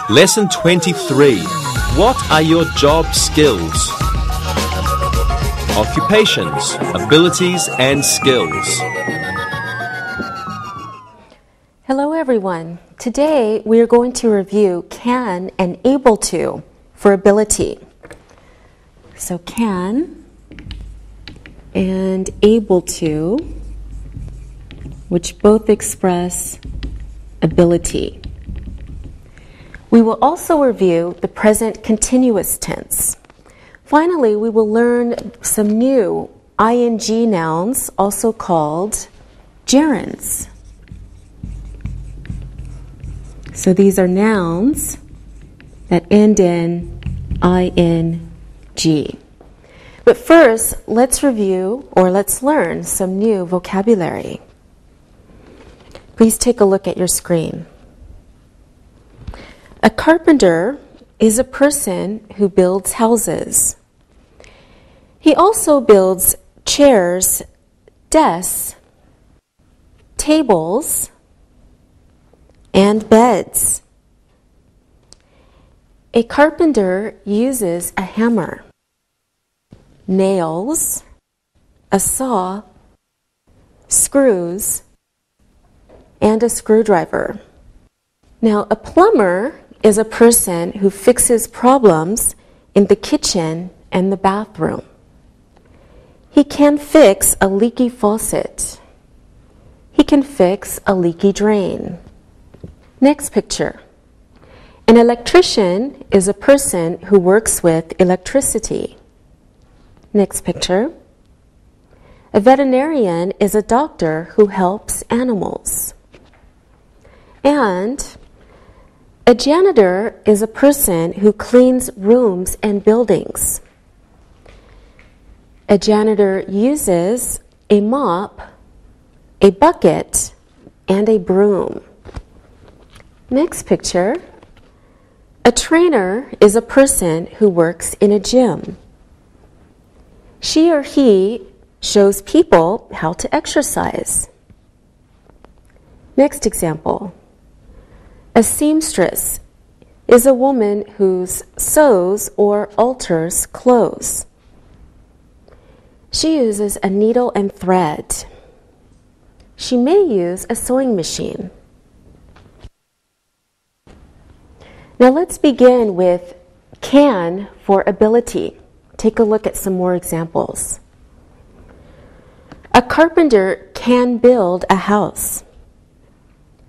Lesson 23. What are your job skills? Occupations, abilities and skills. Hello everyone. Today we are going to review can and able to for ability. So can and able to, which both express ability. We will also review the present continuous tense. Finally, we will learn some new ing nouns, also called gerunds. So these are nouns that end in ing. But first, let's review or let's learn some new vocabulary. Please take a look at your screen. A carpenter is a person who builds houses. He also builds chairs, desks, tables, and beds. A carpenter uses a hammer, nails, a saw, screws, and a screwdriver. Now, a plumber is a person who fixes problems in the kitchen and the bathroom. He can fix a leaky faucet. He can fix a leaky drain. Next picture. An electrician is a person who works with electricity. Next picture. A veterinarian is a doctor who helps animals. And a janitor is a person who cleans rooms and buildings. A janitor uses a mop, a bucket, and a broom. Next picture. A trainer is a person who works in a gym. She or he shows people how to exercise. Next example. A seamstress is a woman who sews or alters clothes. She uses a needle and thread. She may use a sewing machine. Now let's begin with can for ability. Take a look at some more examples. A carpenter can build a house.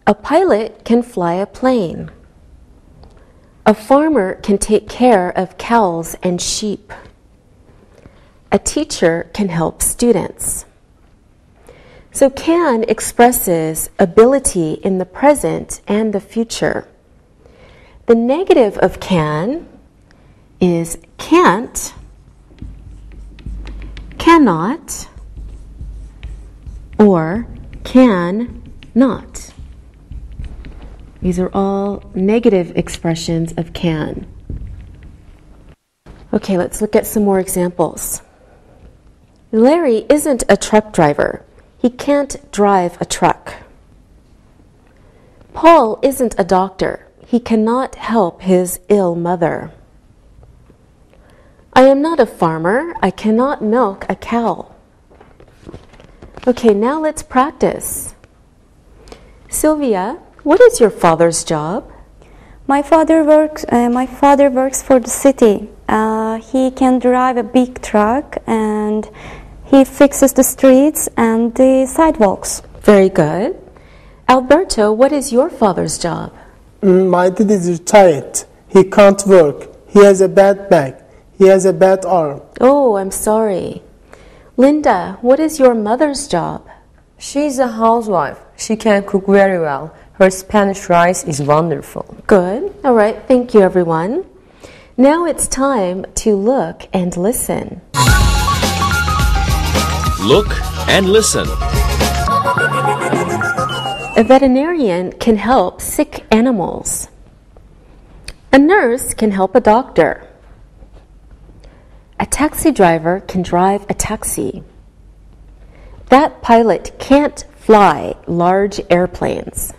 A pilot can fly a plane. A farmer can take care of cows and sheep. A teacher can help students. So can expresses ability in the present and the future. The negative of can is can't, cannot, or can not. These are all negative expressions of can. Okay, let's look at some more examples. Larry isn't a truck driver. He can't drive a truck. Paul isn't a doctor. He cannot help his ill mother. I am not a farmer. I cannot milk a cow. Okay, now let's practice. Sylvia, what is your father's job? My father works for the city. He can drive a big truck and he fixes the streets and the sidewalks. Very good. Alberto, what is your father's job? My dad is retired. He can't work. He has a bad back. He has a bad arm. Oh, I'm sorry. Linda, what is your mother's job? She's a housewife. She can cook very well. Her Spanish rice is wonderful. Good. All right. Thank you, everyone. Now it's time to look and listen. Look and listen. A veterinarian can help sick animals. A nurse can help a doctor. A taxi driver can drive a taxi. That pilot can't fly large airplanes?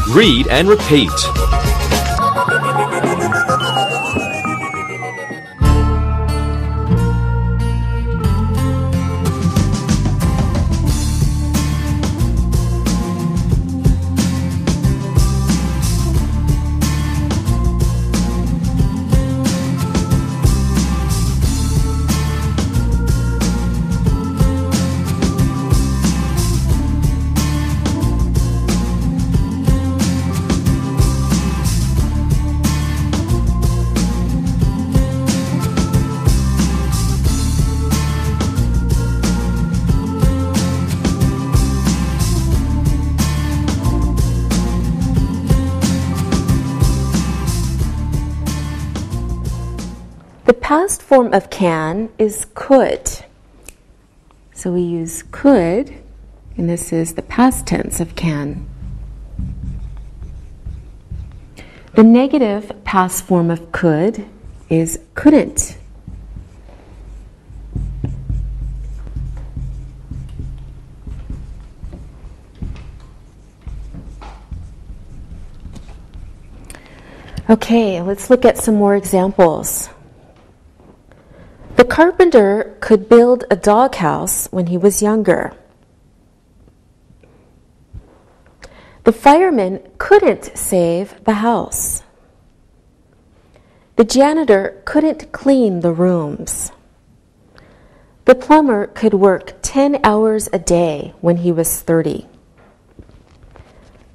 Read and repeat. The past form of can is could. So we use could, and this is the past tense of can. The negative past form of could is couldn't. Okay, let's look at some more examples. The carpenter could build a doghouse when he was younger. The fireman couldn't save the house. The janitor couldn't clean the rooms. The plumber could work 10 hours a day when he was 30.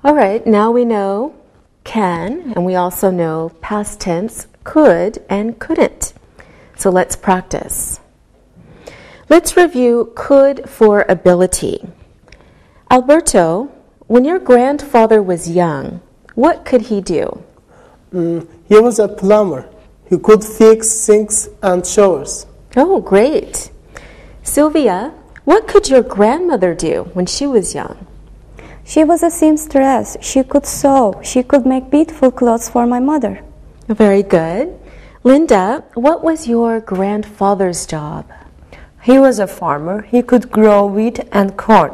All right, now we know can, and we also know past tense could and couldn't. So let's practice. Let's review could for ability. Alberto, when your grandfather was young, what could he do? He was a plumber. He could fix sinks and showers. Oh, great. Sylvia, what could your grandmother do when she was young? She was a seamstress. She could sew. She could make beautiful clothes for my mother. Very good. Linda, what was your grandfather's job? He was a farmer. He could grow wheat and corn.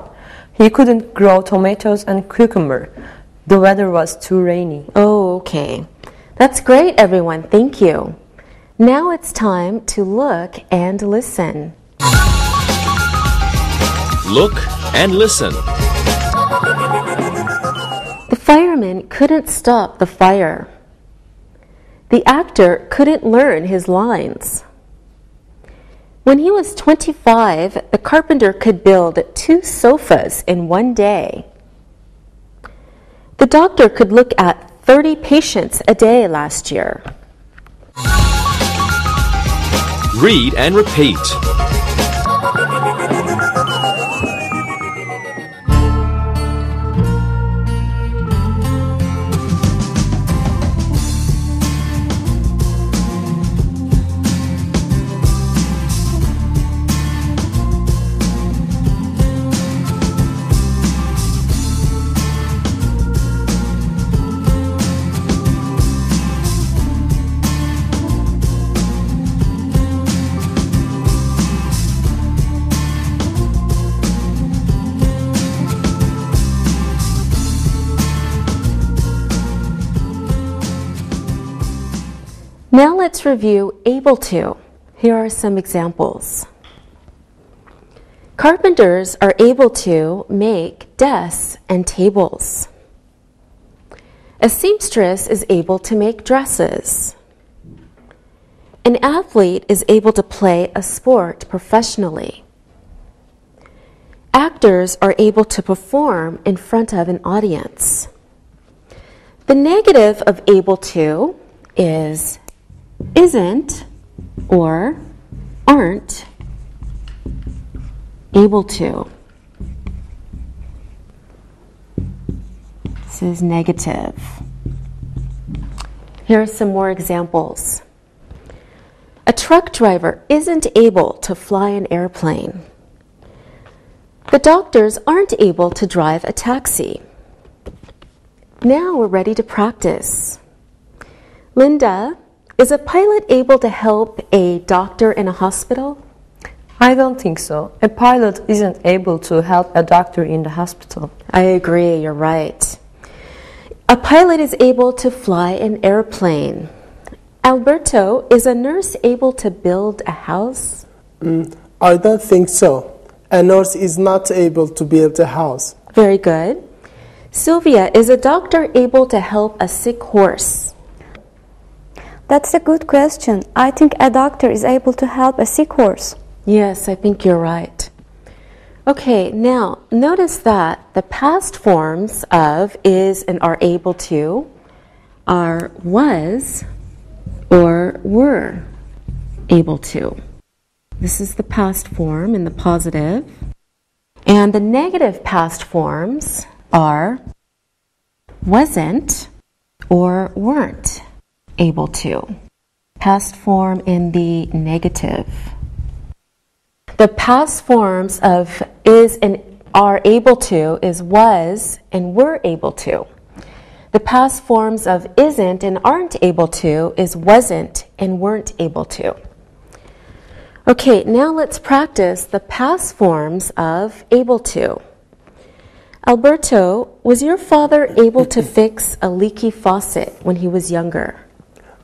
He couldn't grow tomatoes and cucumber. The weather was too rainy. Oh, okay. That's great, everyone. Thank you. Now it's time to look and listen. Look and listen. The fireman couldn't stop the fire. The actor couldn't learn his lines. When he was 25, the carpenter could build 2 sofas in one day. The doctor could look at 30 patients a day last year. Read and repeat. Now let's review able to. Here are some examples. Carpenters are able to make desks and tables. A seamstress is able to make dresses. An athlete is able to play a sport professionally. Actors are able to perform in front of an audience. The negative of able to is isn't or aren't able to. This is negative. Here are some more examples. A truck driver isn't able to fly an airplane. The doctors aren't able to drive a taxi. Now we're ready to practice. Linda, is a pilot able to help a doctor in a hospital? I don't think so. A pilot isn't able to help a doctor in the hospital. I agree, you're right. A pilot is able to fly an airplane. Alberto, is a nurse able to build a house? I don't think so. A nurse is not able to build a house. Very good. Sylvia, is a doctor able to help a sick horse? That's a good question. I think a doctor is able to help a sick horse. Yes, I think you're right. Okay, now notice that the past forms of is and are able to are was or were able to. This is the past form in the positive. And the negative past forms are wasn't or weren't able to. Past form in the negative. The past forms of is and are able to is was and were able to. The past forms of isn't and aren't able to is wasn't and weren't able to. Okay, now let's practice the past forms of able to. Alberto, was your father able to fix a leaky faucet when he was younger?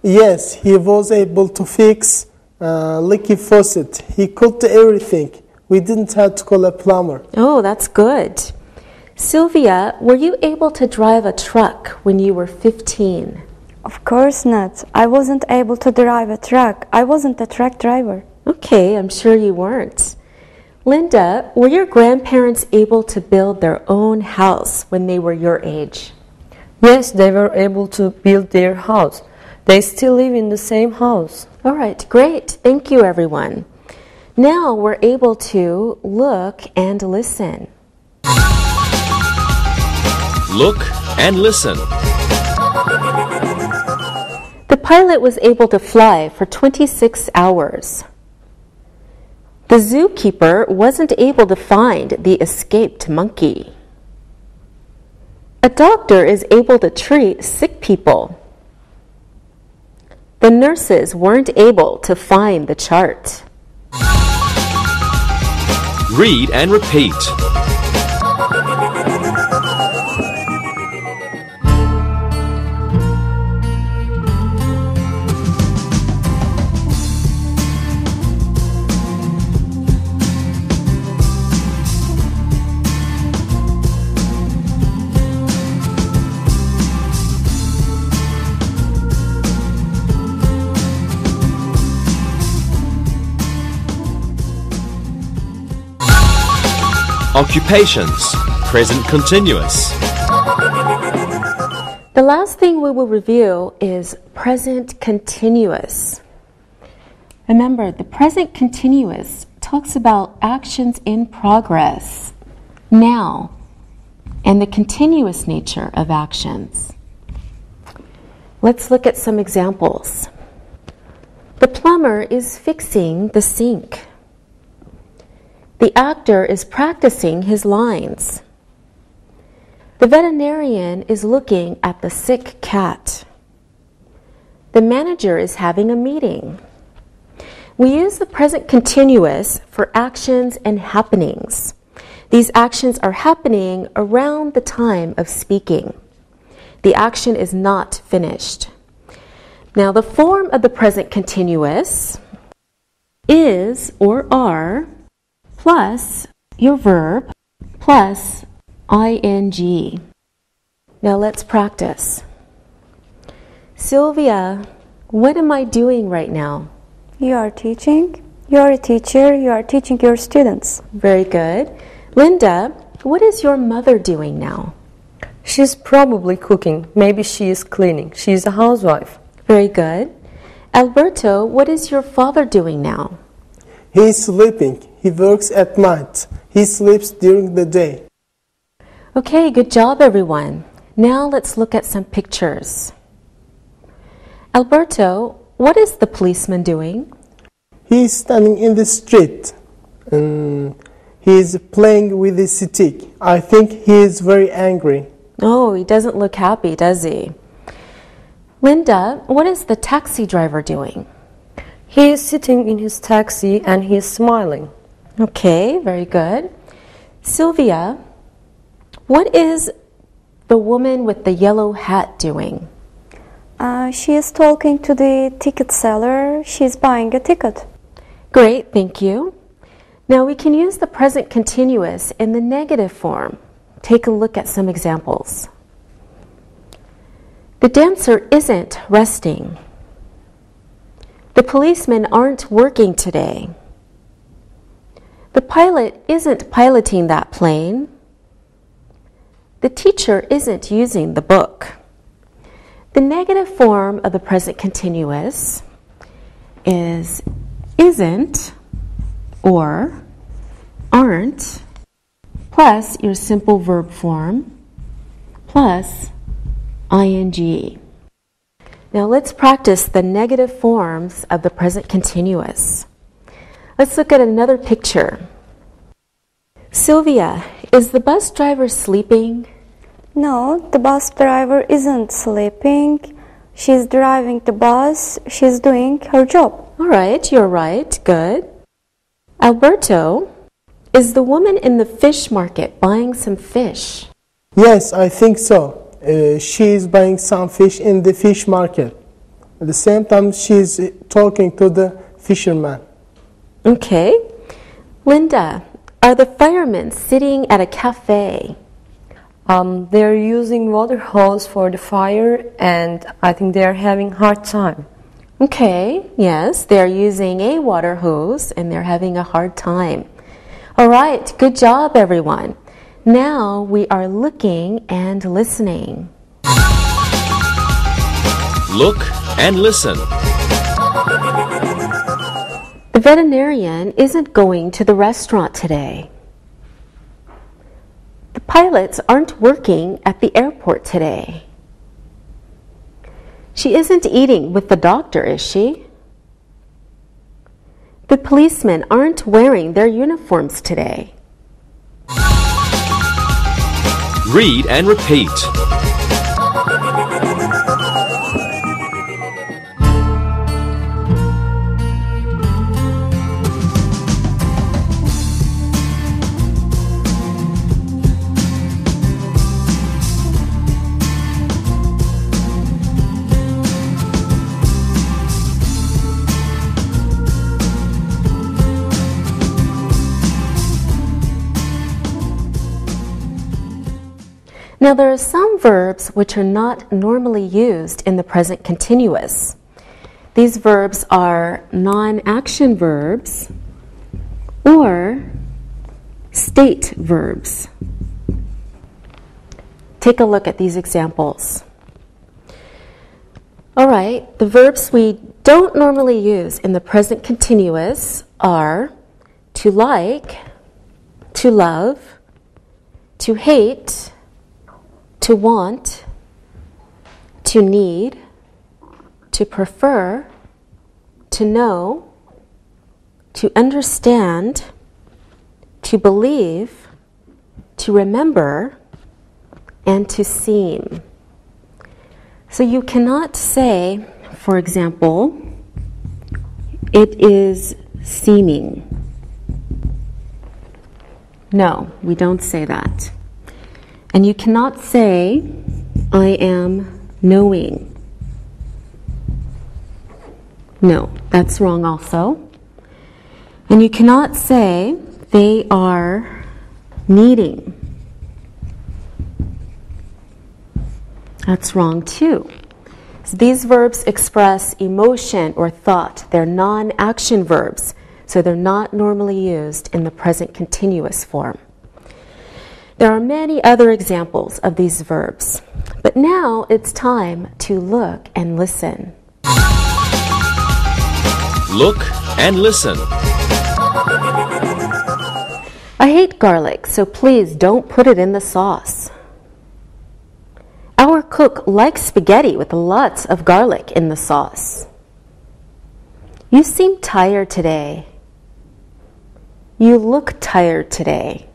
Yes, he was able to fix leaky faucet. He could do everything. We didn't have to call a plumber. Oh, that's good. Sylvia, were you able to drive a truck when you were 15? Of course not. I wasn't able to drive a truck. I wasn't a truck driver. Okay, I'm sure you weren't. Linda, were your grandparents able to build their own house when they were your age? Yes, they were able to build their house. They still live in the same house. All right, great. Thank you, everyone. Now we're able to look and listen. Look and listen. The pilot was able to fly for 26 hours. The zookeeper wasn't able to find the escaped monkey. A doctor is able to treat sick people. The nurses weren't able to find the chart. Read and repeat. Occupations. Present continuous. The last thing we will review is present continuous. Remember, the present continuous talks about actions in progress, now, and the continuous nature of actions. Let's look at some examples. The plumber is fixing the sink. The actor is practicing his lines. The veterinarian is looking at the sick cat. The manager is having a meeting. We use the present continuous for actions and happenings. These actions are happening around the time of speaking. The action is not finished. Now, the form of the present continuous is or are plus your verb plus ing. Now let's practice. Sylvia, what am I doing right now? You are teaching. You are a teacher. You are teaching your students. Very good. Linda, what is your mother doing now? She's probably cooking. Maybe she is cleaning. She's a housewife. Very good. Alberto, what is your father doing now? He is sleeping. He works at night. He sleeps during the day. Okay, good job, everyone. Now let's look at some pictures. Alberto, what is the policeman doing? He is standing in the street. He is playing with his stick. I think he is very angry. Oh, he doesn't look happy, does he? Linda, what is the taxi driver doing? He is sitting in his taxi and he is smiling. Okay, very good. Sylvia, what is the woman with the yellow hat doing? She is talking to the ticket seller. She's buying a ticket. Great, thank you. Now we can use the present continuous in the negative form. Take a look at some examples. The dancer isn't resting. The policemen aren't working today. The pilot isn't piloting that plane. The teacher isn't using the book. The negative form of the present continuous is isn't or aren't plus your simple verb form plus ing. Now let's practice the negative forms of the present continuous. Let's look at another picture. Sylvia, is the bus driver sleeping? No, the bus driver isn't sleeping. She's driving the bus. She's doing her job. All right, you're right. Good. Alberto, is the woman in the fish market buying some fish? Yes, I think so. She is buying some fish in the fish market. At the same time, she's talking to the fisherman. Okay. Linda, are the firemen sitting at a cafe? They're using water hose for the fire, and I think they're having a hard time. Okay, yes, they're using a water hose and they're having a hard time. All right, good job, everyone. Now we are looking and listening. Look and listen. The veterinarian isn't going to the restaurant today. The pilots aren't working at the airport today. She isn't eating with the doctor, is she? The policemen aren't wearing their uniforms today. Read and repeat. Now there are some verbs which are not normally used in the present continuous. These verbs are non-action verbs or state verbs. Take a look at these examples. All right, the verbs we don't normally use in the present continuous are to like, to love, to hate, to want, to need, to prefer, to know, to understand, to believe, to remember, and to seem. So you cannot say, for example, it is seeming. No, we don't say that. And you cannot say, I am knowing. No, that's wrong also. And you cannot say, they are needing. That's wrong too. So these verbs express emotion or thought. They're non-action verbs, so they're not normally used in the present continuous form. There are many other examples of these verbs, but now it's time to look and listen. Look and listen. I hate garlic, so please don't put it in the sauce. Our cook likes spaghetti with lots of garlic in the sauce. You seem tired today. You look tired today.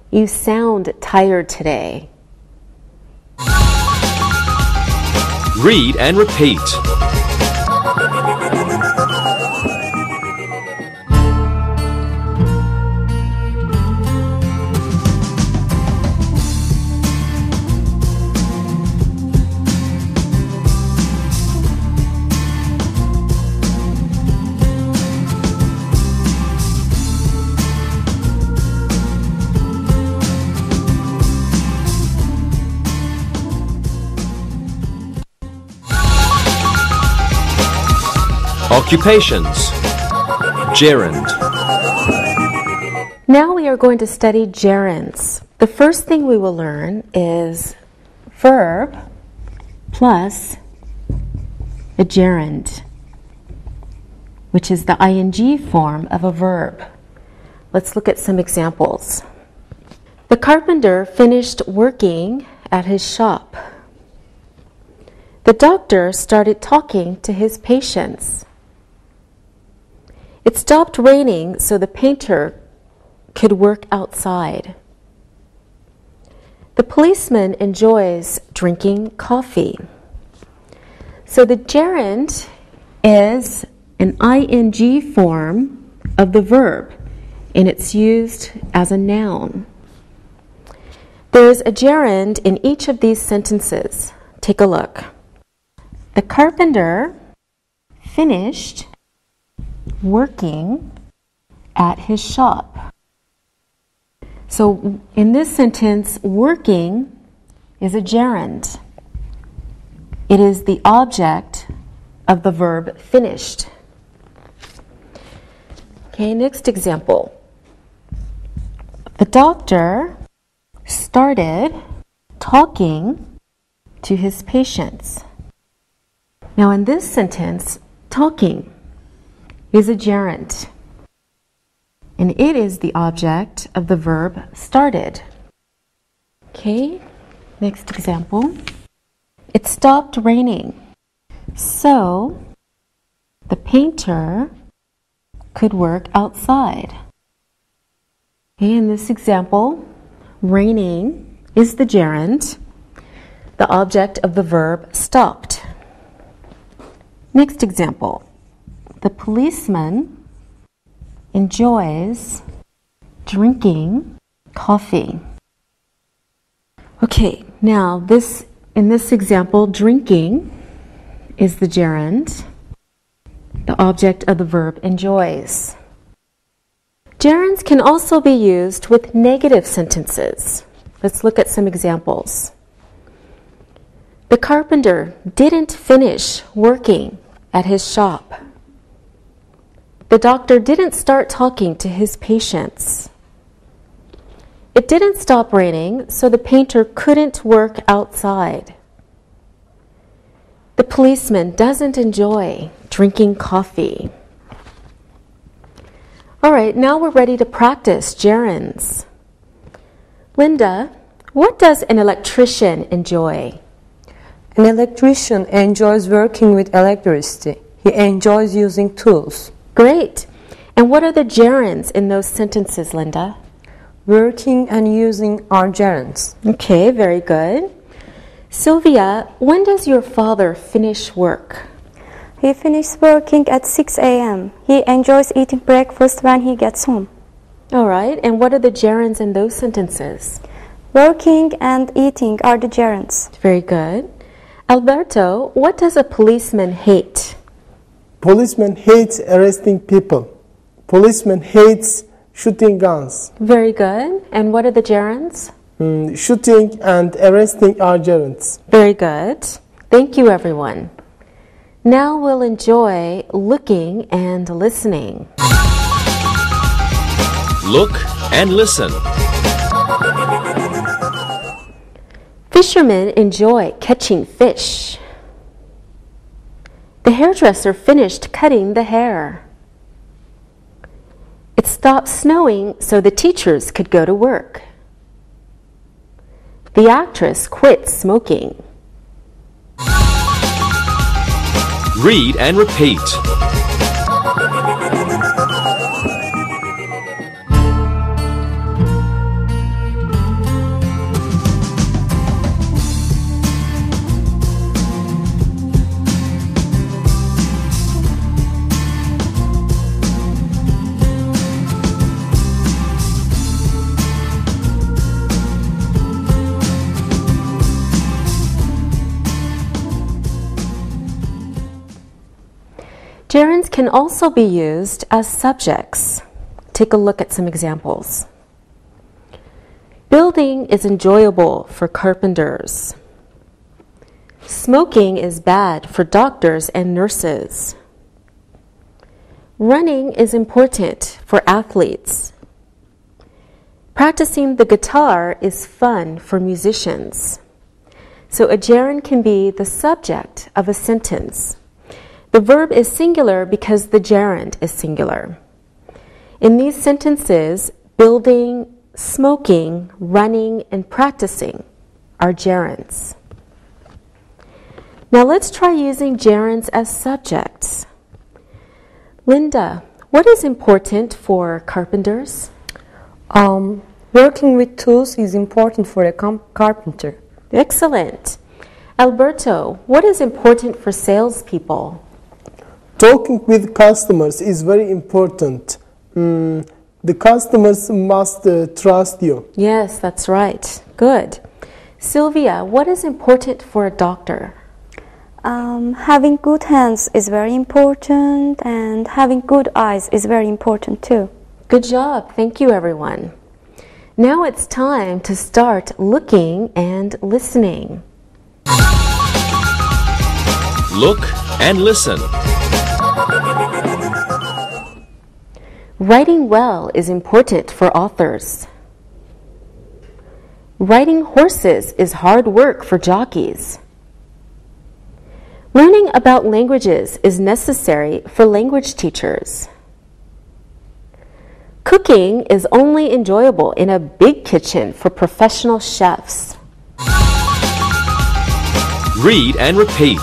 You sound tired today. Read and repeat. Occupations. Gerund. Now we are going to study gerunds. The first thing we will learn is verb plus a gerund, which is the ing form of a verb. Let's look at some examples. The carpenter finished working at his shop. The doctor started talking to his patients. It stopped raining so the painter could work outside. The policeman enjoys drinking coffee. So the gerund is an ing form of the verb, and it's used as a noun. There is a gerund in each of these sentences. Take a look. The carpenter finished working at his shop. So in this sentence, working is a gerund. It is the object of the verb finished. Okay, next example. The doctor started talking to his patients. Now in this sentence, talking is a gerund, and it is the object of the verb started. Okay, next example. It stopped raining, so the painter could work outside. Okay, in this example, raining is the gerund, the object of the verb stopped. Next example. The policeman enjoys drinking coffee. Okay, now in this example, drinking is the gerund, the object of the verb enjoys. Gerunds can also be used with negative sentences. Let's look at some examples. The carpenter didn't finish working at his shop. The doctor didn't start talking to his patients. It didn't stop raining, so the painter couldn't work outside. The policeman doesn't enjoy drinking coffee. All right, now we're ready to practice gerunds. Linda, what does an electrician enjoy? An electrician enjoys working with electricity. He enjoys using tools. Great. And what are the gerunds in those sentences, Linda? Working and using are gerunds. Okay, very good. Sylvia, when does your father finish work? He finishes working at 6 a.m. He enjoys eating breakfast when he gets home. All right. And what are the gerunds in those sentences? Working and eating are the gerunds. Very good. Alberto, what does a policeman hate? Policeman hates arresting people. Policeman hates shooting guns. Very good. And what are the gerunds? Shooting and arresting are gerunds. Very good. Thank you, everyone. Now we'll enjoy looking and listening. Look and listen. Fishermen enjoy catching fish. The hairdresser finished cutting the hair. It stopped snowing so the teachers could go to work. The actress quit smoking. Read and repeat. Gerunds can also be used as subjects. Take a look at some examples. Building is enjoyable for carpenters. Smoking is bad for doctors and nurses. Running is important for athletes. Practicing the guitar is fun for musicians. So a gerund can be the subject of a sentence. The verb is singular because the gerund is singular. In these sentences, building, smoking, running, and practicing are gerunds. Now let's try using gerunds as subjects. Linda, what is important for carpenters? Working with tools is important for a carpenter. Excellent. Alberto, what is important for salespeople? Talking with customers is very important. The customers must trust you. Yes, that's right. Good. Sylvia, what is important for a doctor? Having good hands is very important, and having good eyes is very important too. Good job. Thank you, everyone. Now it's time to start looking and listening. Look and listen. Writing well is important for authors. Riding horses is hard work for jockeys. Learning about languages is necessary for language teachers. Cooking is only enjoyable in a big kitchen for professional chefs. Read and repeat.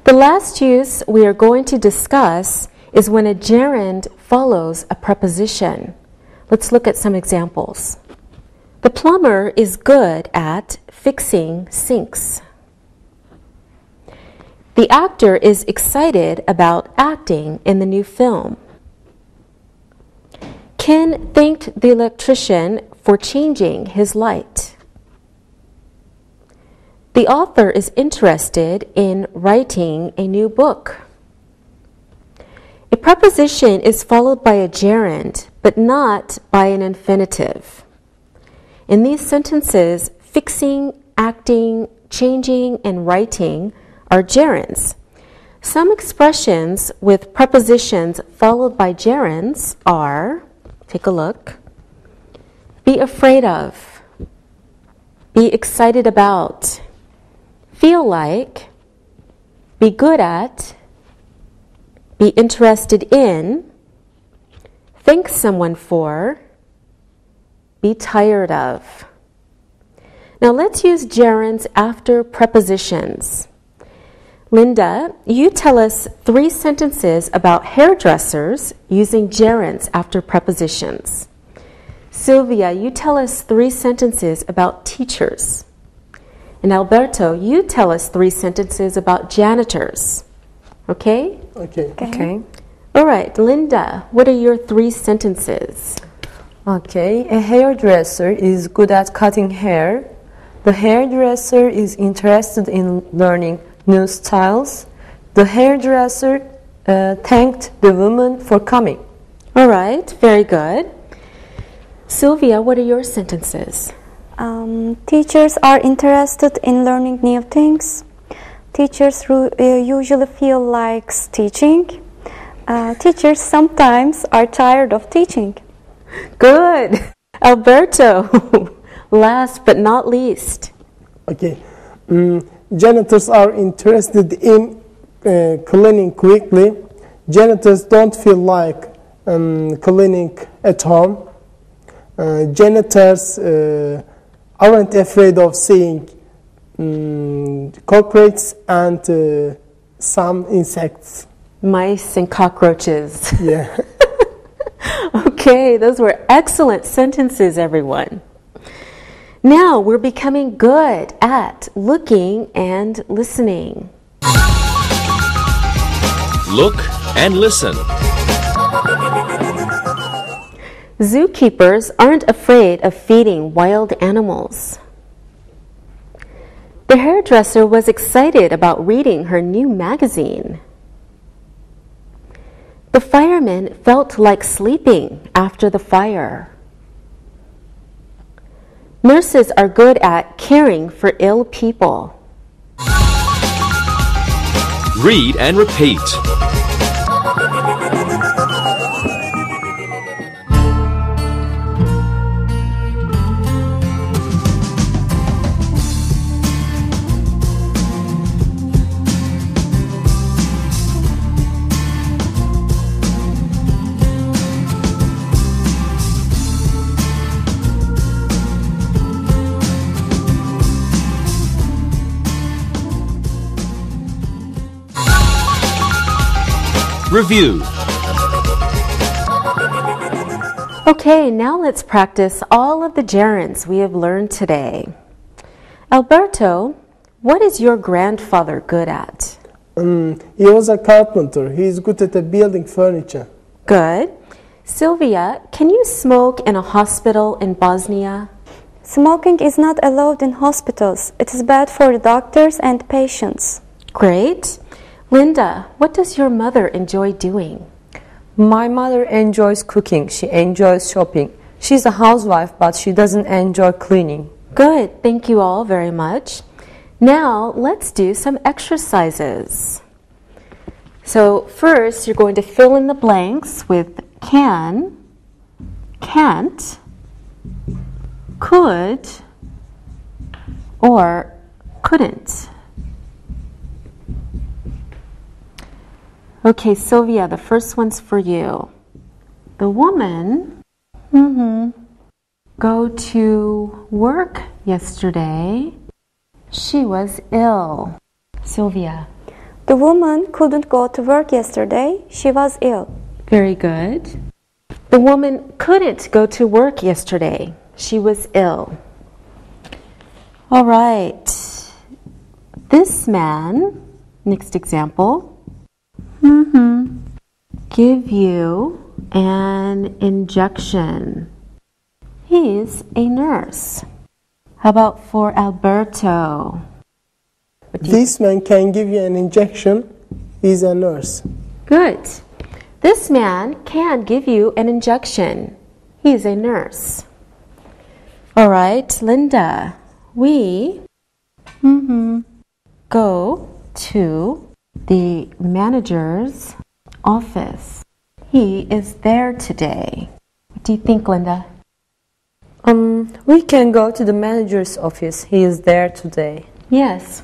The last use we are going to discuss is when a gerund follows a preposition. Let's look at some examples. The plumber is good at fixing sinks. The actor is excited about acting in the new film. Ken thanked the electrician for changing his light. The author is interested in writing a new book. A preposition is followed by a gerund, but not by an infinitive. In these sentences, fixing, acting, changing, and writing are gerunds. Some expressions with prepositions followed by gerunds are, take a look, be afraid of, be excited about, feel like, be good at, be interested in, thank someone for, be tired of. Now let's use gerunds after prepositions. Linda, you tell us 3 sentences about hairdressers using gerunds after prepositions. Sylvia, you tell us 3 sentences about teachers. And Alberto, you tell us 3 sentences about janitors. Okay? Okay. All right, Linda, what are your 3 sentences? Okay, a hairdresser is good at cutting hair. The hairdresser is interested in learning new styles. The hairdresser thanked the woman for coming. All right, very good. Sylvia, what are your sentences? Teachers are interested in learning new things. Teachers usually feel like teaching. Teachers sometimes are tired of teaching. Good. Alberto, last but not least. Okay. Janitors are interested in cleaning quickly. Janitors don't feel like cleaning at home. Janitors aren't afraid of seeing cockroaches and some insects. Mice and cockroaches. Yeah. Okay, those were excellent sentences, everyone. Now we're becoming good at looking and listening. Look and listen. Zookeepers aren't afraid of feeding wild animals. The hairdresser was excited about reading her new magazine. The fireman felt like sleeping after the fire. Nurses are good at caring for ill people. Read and repeat. Review. Okay, now let's practice all of the gerunds we have learned today. Alberto, what is your grandfather good at? He was a carpenter. He is good at building furniture. Good. Sylvia, can you smoke in a hospital in Bosnia? Smoking is not allowed in hospitals. It is bad for the doctors and patients. Great. Linda, what does your mother enjoy doing? My mother enjoys cooking. She enjoys shopping. She's a housewife, but she doesn't enjoy cleaning. Good. Thank you all very much. Now, let's do some exercises. So, first, you're going to fill in the blanks with can, can't, could, or couldn't. Okay, Sylvia, the first one's for you. The woman go to work yesterday. She was ill. Sylvia. The woman couldn't go to work yesterday. She was ill. Very good. The woman couldn't go to work yesterday. She was ill. All right. This man, next example. Give you an injection. He's a nurse. How about for Alberto? This man can give you an injection. He's a nurse. Good. This man can give you an injection. He's a nurse. All right, Linda. We go to the manager's office. He is there today. What do you think, Linda? We can go to the manager's office. He is there today. Yes.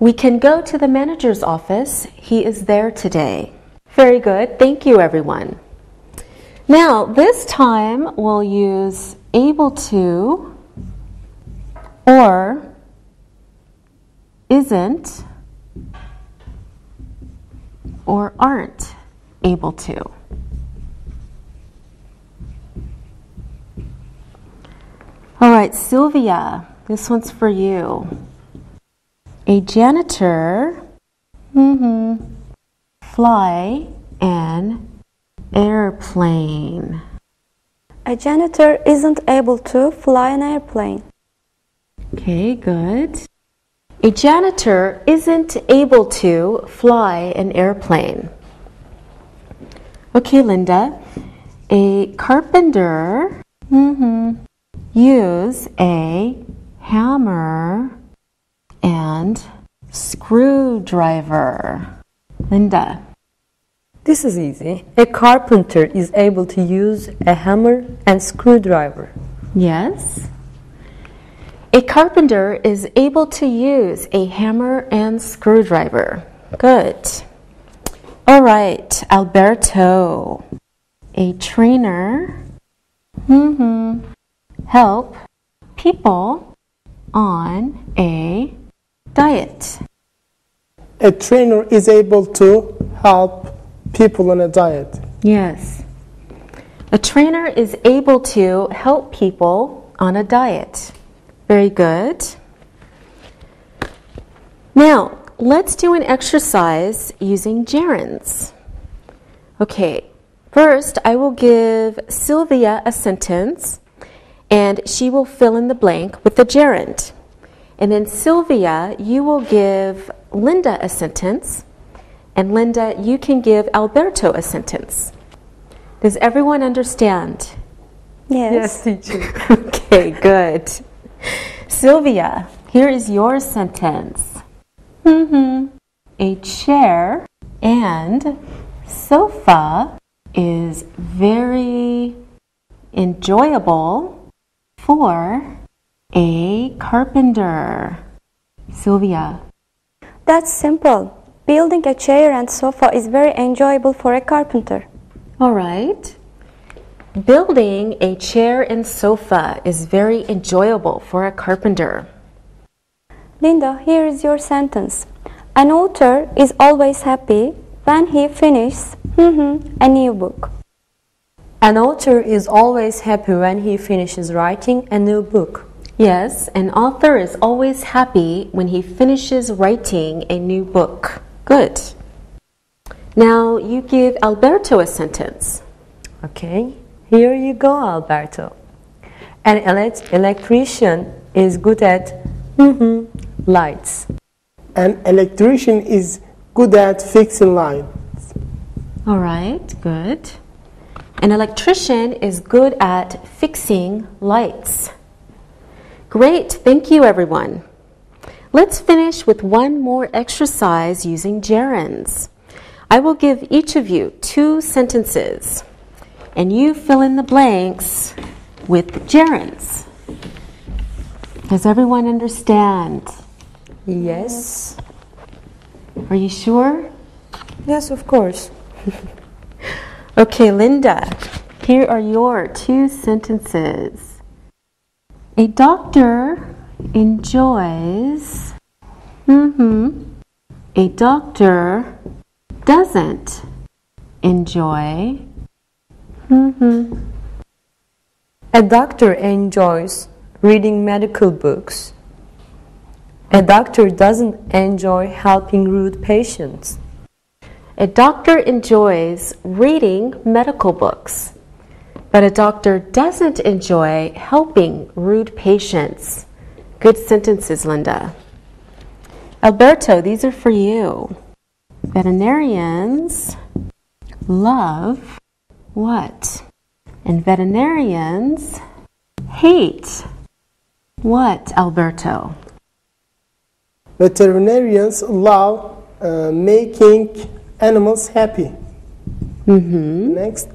We can go to the manager's office. He is there today. Very good. Thank you, everyone. Now, this time we'll use able to or isn't or aren't able to. All right, Sylvia, this one's for you. A janitor fly an airplane. A janitor isn't able to fly an airplane. Okay, good. A janitor isn't able to fly an airplane. Okay, Linda. A carpenter use a hammer and screwdriver. Linda. This is easy. A carpenter is able to use a hammer and screwdriver. Yes. A carpenter is able to use a hammer and screwdriver. Good. All right, Alberto. A trainer help people on a diet. A trainer is able to help people on a diet. Yes. A trainer is able to help people on a diet. Very good. Now, let's do an exercise using gerunds. Okay, First, I will give Sylvia a sentence, and she will fill in the blank with the gerund. And then Sylvia, you will give Linda a sentence, and Linda, you can give Alberto a sentence. Does everyone understand? Yes. teacher. Okay, good. Sylvia, here is your sentence. A chair and sofa is very enjoyable for a carpenter. Sylvia. That's simple. Building a chair and sofa is very enjoyable for a carpenter. All right. Building a chair and sofa is very enjoyable for a carpenter. Linda, here is your sentence. An author is always happy when he finishes a new book. An author is always happy when he finishes writing a new book. Yes, an author is always happy when he finishes writing a new book. Good. Now you give Alberto a sentence. Okay, here you go, Alberto. An electrician is good at lights. An electrician is good at fixing lines. All right, good. An electrician is good at fixing lights. Great, thank you everyone. Let's finish with one more exercise using gerunds. I will give each of you 2 sentences, and you fill in the blanks with gerunds. Does everyone understand? Yes. Are you sure? Yes, of course. Okay, Linda, here are your 2 sentences. A doctor enjoys. A doctor doesn't enjoy. A doctor enjoys reading medical books. A doctor doesn't enjoy helping rude patients. A doctor enjoys reading medical books, but a doctor doesn't enjoy helping rude patients. Good sentences, Linda. Alberto, these are for you. Veterinarians love what? And veterinarians hate what, Alberto? Veterinarians love making animals happy. Next,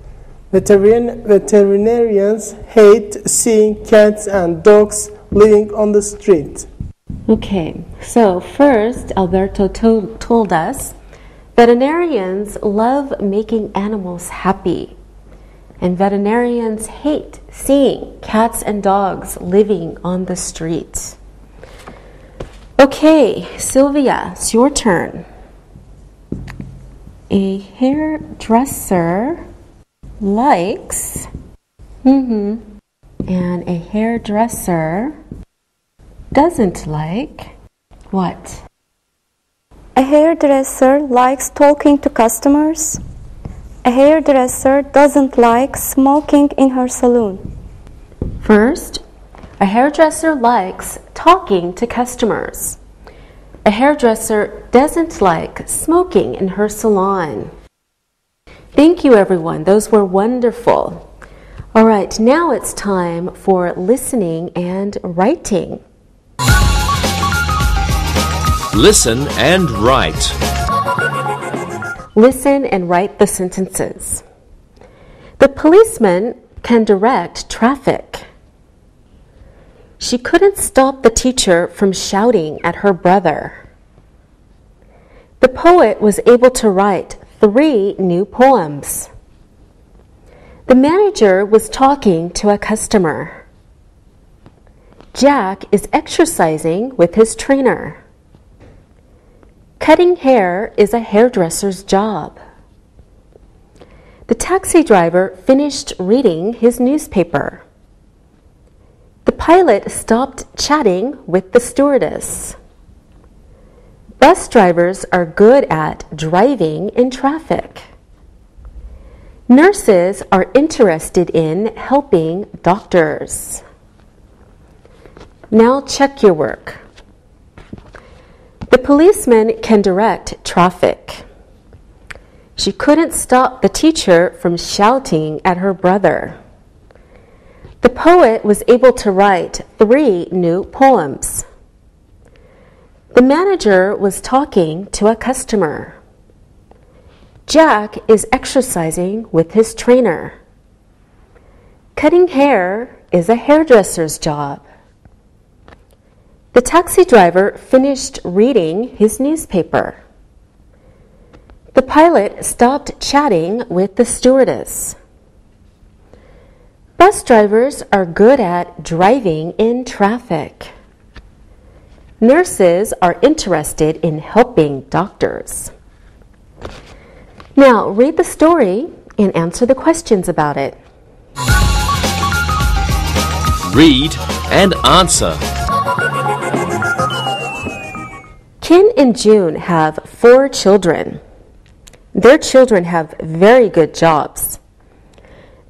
veterinarians hate seeing cats and dogs living on the street. Okay, so first, Alberto told us veterinarians love making animals happy, and veterinarians hate seeing cats and dogs living on the street. Okay, Sylvia, it's your turn. A hairdresser likes, and a hairdresser doesn't like what? A hairdresser likes talking to customers. A hairdresser doesn't like smoking in her salon. First, a hairdresser likes talking to customers. A hairdresser doesn't like smoking in her salon. Thank you, everyone. Those were wonderful. All right, now it's time for listening and writing. Listen and write. Listen and write the sentences. The policeman can direct traffic. She couldn't stop the teacher from shouting at her brother. The poet was able to write 3 new poems. The manager was talking to a customer. Jack is exercising with his trainer. Cutting hair is a hairdresser's job. The taxi driver finished reading his newspaper. The pilot stopped chatting with the stewardess. Bus drivers are good at driving in traffic. Nurses are interested in helping doctors. Now check your work. The policeman can direct traffic. She couldn't stop the teacher from shouting at her brother. The poet was able to write 3 new poems. The manager was talking to a customer. Jack is exercising with his trainer. Cutting hair is a hairdresser's job. The taxi driver finished reading his newspaper. The pilot stopped chatting with the stewardess. Bus drivers are good at driving in traffic. Nurses are interested in helping doctors. Now, read the story and answer the questions about it. Read and answer. Ken and June have 4 children. Their children have very good jobs.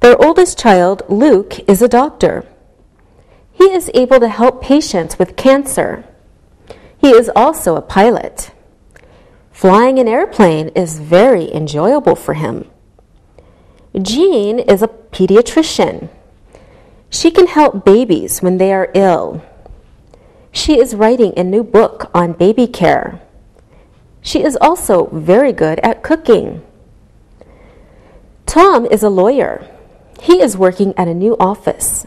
Their oldest child, Luke, is a doctor. He is able to help patients with cancer. He is also a pilot. Flying an airplane is very enjoyable for him. Jean is a pediatrician. She can help babies when they are ill. She is writing a new book on baby care. She is also very good at cooking. Tom is a lawyer. He is working at a new office.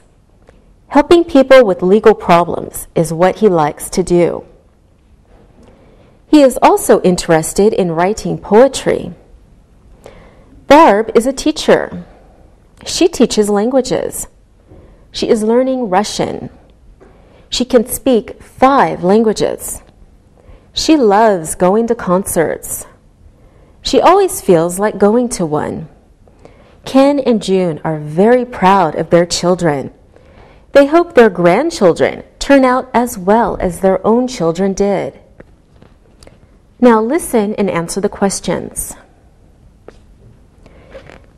Helping people with legal problems is what he likes to do. He is also interested in writing poetry. Barb is a teacher. She teaches languages. She is learning Russian. She can speak 5 languages. She loves going to concerts. She always feels like going to one. Ken and June are very proud of their children. They hope their grandchildren turn out as well as their own children did. Now listen and answer the questions.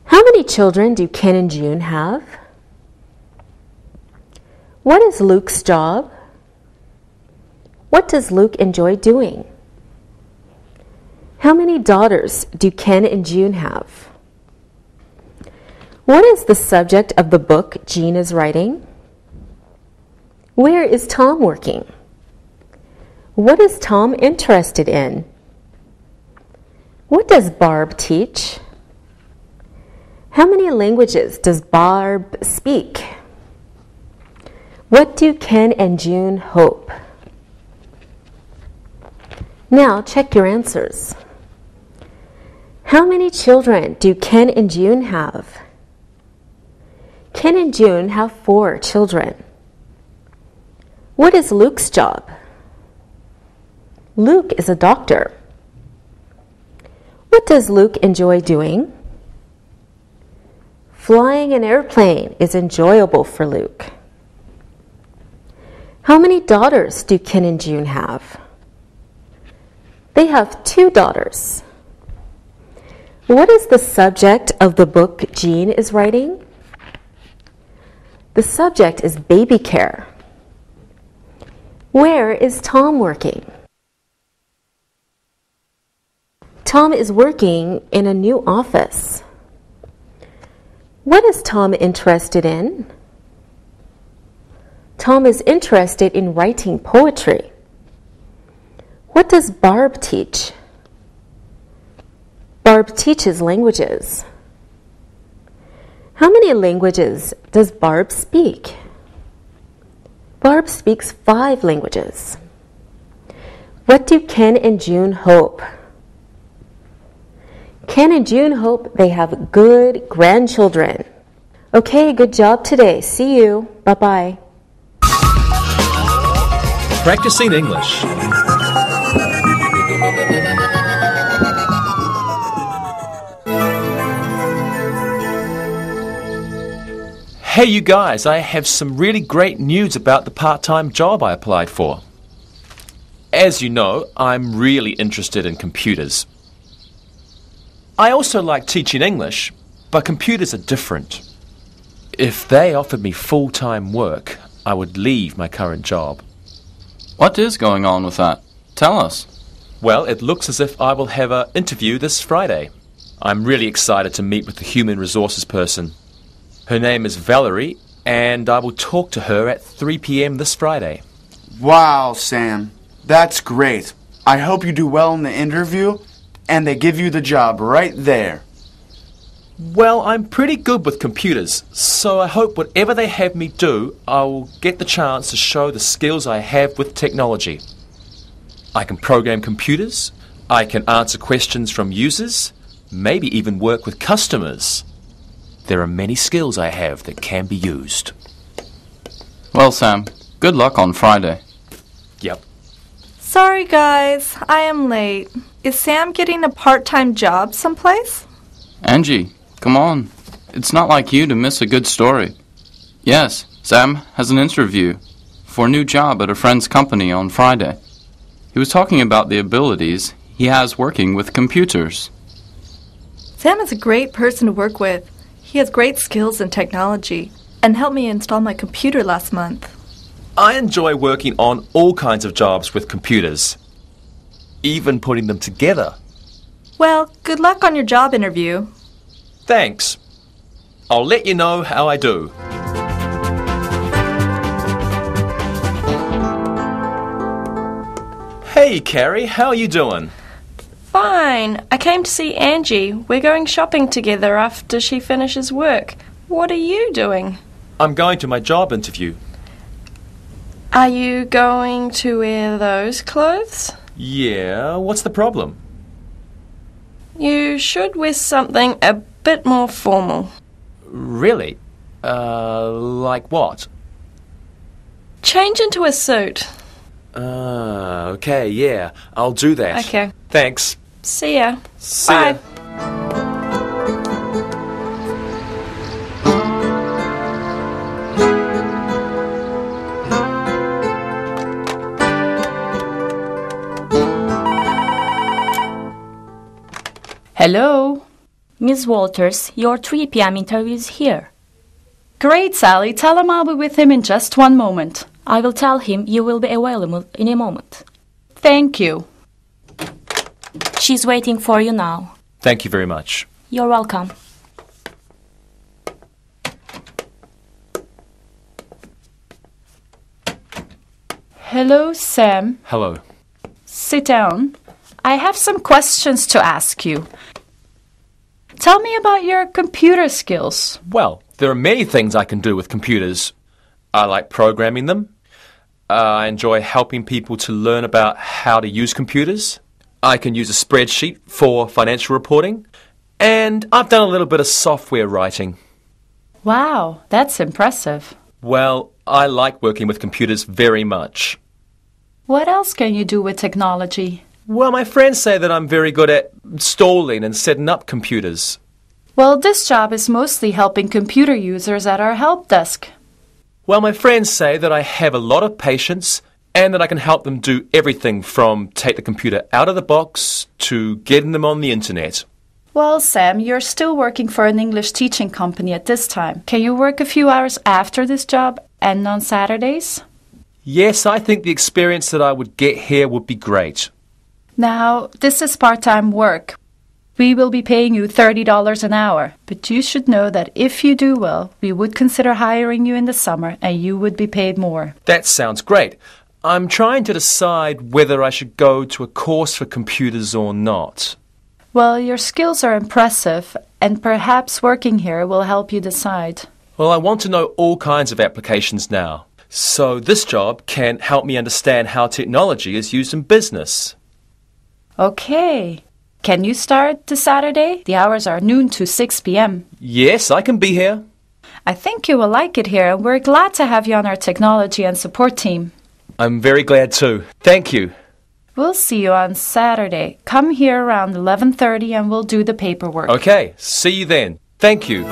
How many children do Ken and June have? What is Luke's job? What does Luke enjoy doing? How many daughters do Ken and June have? What is the subject of the book Jean is writing? Where is Tom working? What is Tom interested in? What does Barb teach? How many languages does Barb speak? What do Ken and June hope? Now check your answers. How many children do Ken and June have? Ken and June have 4 children. What is Luke's job? Luke is a doctor. What does Luke enjoy doing? Flying an airplane is enjoyable for Luke. How many daughters do Ken and June have? They have 2 daughters. What is the subject of the book Jean is writing? The subject is baby care. Where is Tom working? Tom is working in a new office. What is Tom interested in? Tom is interested in writing poetry. What does Barb teach? Barb teaches languages. How many languages does Barb speak? Barb speaks 5 languages. What do Ken and June hope? Ken and June hope they have good grandchildren. Okay, good job today. See you. Bye-bye. Practicing English. Hey you guys, I have some really great news about the part-time job I applied for. As you know, I'm really interested in computers. I also like teaching English, But computers are different. If they offered me full-time work, I would leave my current job. What is going on with that? Tell us. Well, it looks as if I will have an interview this Friday. I'm really excited to meet with the human resources person. Her name is Valerie, and I will talk to her at 3 p.m. this Friday. Wow, Sam. That's great. I hope you do well in the interview, and they give you the job right there. Well, I'm pretty good with computers, so I hope whatever they have me do, I will get the chance to show the skills I have with technology. I can program computers, I can answer questions from users, maybe even work with customers. There are many skills I have that can be used. Well, Sam, good luck on Friday. Yep. Sorry, guys. I am late. Is Sam getting a part-time job someplace? Angie, come on. It's not like you to miss a good story. Yes, Sam has an interview for a new job at a friend's company on Friday. He was talking about the abilities he has working with computers. Sam is a great person to work with. He has great skills in technology and helped me install my computer last month. I enjoy working on all kinds of jobs with computers, even putting them together. Well, good luck on your job interview. Thanks. I'll let you know how I do. Hey, Carrie, how are you doing? Fine. I came to see Angie. We're going shopping together after she finishes work. What are you doing? I'm going to my job interview. Are you going to wear those clothes? Yeah, what's the problem? You should wear something a bit more formal. Really? Like what? Change into a suit. Okay, yeah, I'll do that. Okay. Thanks. See ya. See Bye. ya. Hello? Ms. Walters, your 3 p.m. interview is here. Great, Sally. Tell him I'll be with him in just 1 moment. I will tell him you will be available in a moment. Thank you. She's waiting for you now. Thank you very much. You're welcome. Hello, Sam. Hello. Sit down. I have some questions to ask you. Tell me about your computer skills. Well, there are many things I can do with computers. I like programming them. I enjoy helping people to learn about how to use computers. I can use a spreadsheet for financial reporting. And I've done a little bit of software writing. Wow, that's impressive. Well, I like working with computers very much. What else can you do with technology? Well, my friends say that I'm very good at installing and setting up computers. Well, this job is mostly helping computer users at our help desk. Well, my friends say that I have a lot of patience and that I can help them do everything from take the computer out of the box to getting them on the internet. Well, Sam, you're still working for an English teaching company at this time. Can you work a few hours after this job and on Saturdays? Yes, I think the experience that I would get here would be great. Now, this is part-time work. We will be paying you $30 an hour, but you should know that if you do well, we would consider hiring you in the summer and you would be paid more. That sounds great. I'm trying to decide whether I should go to a course for computers or not. Well, your skills are impressive, and perhaps working here will help you decide. Well, I want to know all kinds of applications now. So this job can help me understand how technology is used in business. Okay. Can you start this Saturday? The hours are noon to 6 p.m. Yes, I can be here. I think you will like it here, and we're glad to have you on our technology and support team. I'm very glad too. Thank you. We'll see you on Saturday. Come here around 11:30 and we'll do the paperwork. Okay, see you then. Thank you.